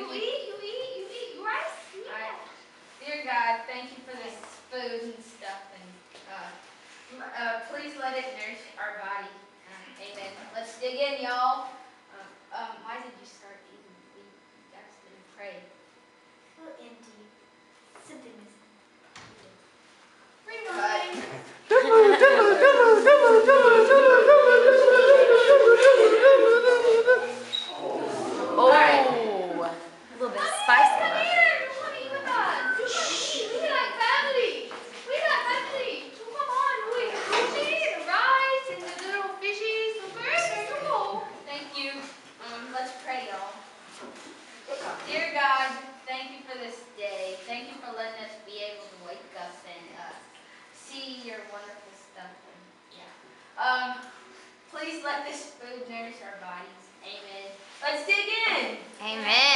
Thank you. You eat rice? Dear God, thank you for this food and stuff, and please let it nourish our body. Amen. Let's dig in, y'all. Why did you start eating? We guys didn't pray. A little empty. Something missing. All right. Oh, a little bit of spice in there. Thank you. Let's pray, y'all. Dear God, thank you for this day. Thank you for letting us be able to wake up and see your wonderful stuff. And, please let this food nourish our bodies. Amen. Let's dig in. Amen.